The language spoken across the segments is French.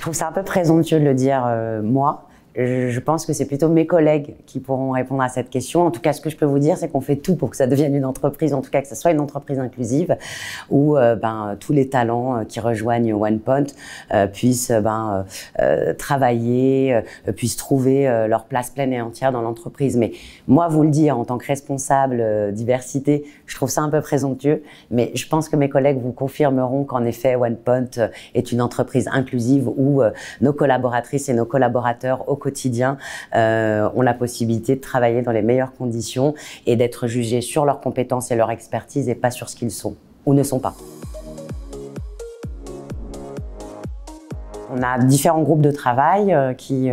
trouve ça un peu présomptueux de le dire moi. Je pense que c'est plutôt mes collègues qui pourront répondre à cette question. En tout cas, ce que je peux vous dire, c'est qu'on fait tout pour que ça devienne une entreprise, en tout cas que ça soit une entreprise inclusive, où tous les talents qui rejoignent OnePoint puissent travailler, puissent trouver leur place pleine et entière dans l'entreprise. Mais moi, vous le dire, en tant que responsable diversité, je trouve ça un peu présomptueux. Mais je pense que mes collègues vous confirmeront qu'en effet, OnePoint est une entreprise inclusive où nos collaboratrices et nos collaborateurs au quotidien ont la possibilité de travailler dans les meilleures conditions et d'être jugés sur leurs compétences et leur expertise et pas sur ce qu'ils sont ou ne sont pas. On a différents groupes de travail qui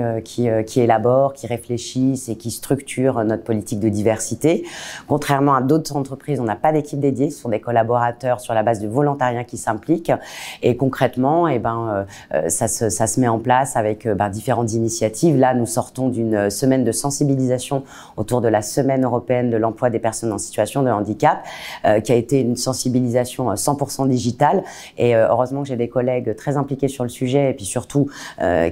élaborent, qui réfléchissent et qui structurent notre politique de diversité. Contrairement à d'autres entreprises, on n'a pas d'équipe dédiée, ce sont des collaborateurs sur la base du volontariat qui s'impliquent. Et concrètement, ça se met en place avec différentes initiatives. Là, nous sortons d'une semaine de sensibilisation autour de la Semaine européenne de l'emploi des personnes en situation de handicap, qui a été une sensibilisation 100% digitale. Et heureusement que j'ai des collègues très impliqués sur le sujet et puis surtout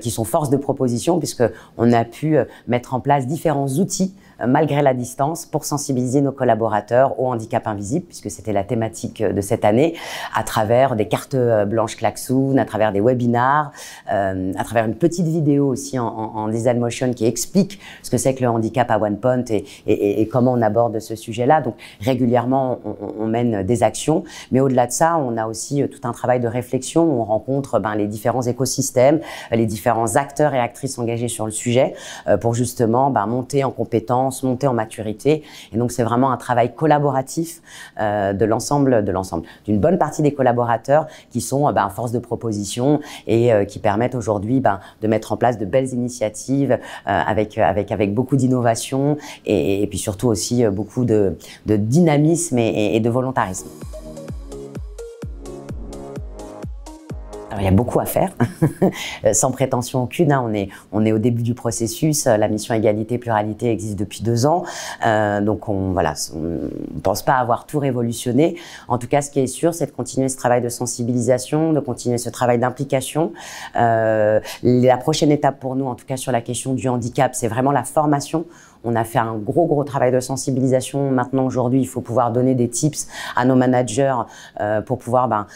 qui sont force de proposition, puisqu'on a pu mettre en place différents outils malgré la distance pour sensibiliser nos collaborateurs au handicap invisible, puisque c'était la thématique de cette année, à travers des cartes blanches klaxoon, à travers des webinars, à travers une petite vidéo aussi en design motion qui explique ce que c'est que le handicap à OnePoint et comment on aborde ce sujet-là. Donc régulièrement, on mène des actions, mais au-delà de ça, on a aussi tout un travail de réflexion où on rencontre les différents écosystèmes, les différents acteurs et actrices engagés sur le sujet pour justement monter en compétences, monter en maturité. Et donc, c'est vraiment un travail collaboratif d'une bonne partie des collaborateurs qui sont force de proposition et qui permettent aujourd'hui de mettre en place de belles initiatives avec beaucoup d'innovation et puis surtout aussi beaucoup de dynamisme et de volontarisme. Alors, il y a beaucoup à faire, sans prétention aucune. On est au début du processus. La mission égalité-pluralité existe depuis 2 ans. Donc, on pense pas avoir tout révolutionné. En tout cas, ce qui est sûr, c'est de continuer ce travail de sensibilisation, de continuer ce travail d'implication. La prochaine étape pour nous, en tout cas sur la question du handicap, c'est vraiment la formation. On a fait un gros travail de sensibilisation. Maintenant, aujourd'hui, il faut pouvoir donner des tips à nos managers pour pouvoir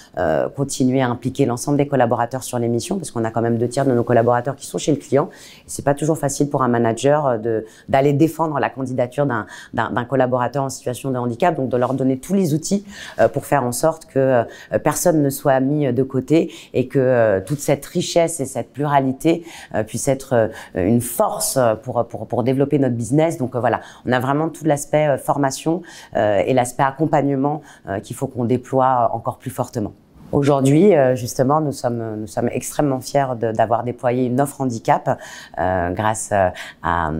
continuer à impliquer l'ensemble des collaborateurs sur les missions, parce qu'on a quand même 2/3 de nos collaborateurs qui sont chez le client. Et c'est pas toujours facile pour un manager d'aller défendre la candidature d'un collaborateur en situation de handicap, donc de leur donner tous les outils pour faire en sorte que personne ne soit mis de côté et que toute cette richesse et cette pluralité puisse être une force pour développer notre business. Donc voilà, on a vraiment tout l'aspect formation et l'aspect accompagnement qu'il faut qu'on déploie encore plus fortement. Aujourd'hui, justement, nous sommes extrêmement fiers d'avoir déployé une offre handicap grâce à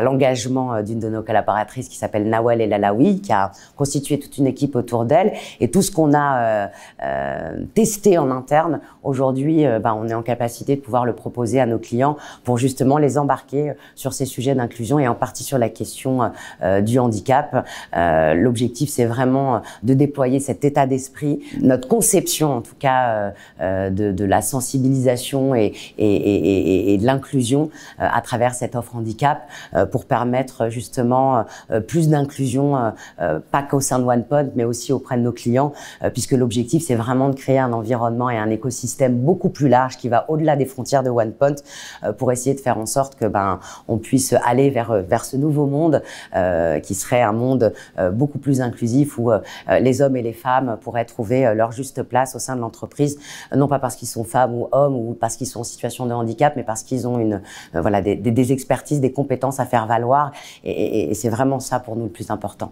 l'engagement d'une de nos collaboratrices qui s'appelle Nawel El Alaoui, qui a constitué toute une équipe autour d'elle. Et tout ce qu'on a testé en interne, aujourd'hui, on est en capacité de pouvoir le proposer à nos clients pour justement les embarquer sur ces sujets d'inclusion et en partie sur la question du handicap. L'objectif, c'est vraiment de déployer cet état d'esprit, notre conception en tout cas de la sensibilisation et de l'inclusion à travers cette offre handicap pour permettre justement plus d'inclusion, pas qu'au sein de OnePoint, mais aussi auprès de nos clients, puisque l'objectif c'est vraiment de créer un environnement et un écosystème beaucoup plus large qui va au-delà des frontières de OnePoint pour essayer de faire en sorte que on puisse aller vers ce nouveau monde qui serait un monde beaucoup plus inclusif où les hommes et les femmes pourraient trouver leur juste place au sein de l'entreprise, non pas parce qu'ils sont femmes ou hommes ou parce qu'ils sont en situation de handicap, mais parce qu'ils ont des expertises, des compétences à faire valoir et c'est vraiment ça pour nous le plus important.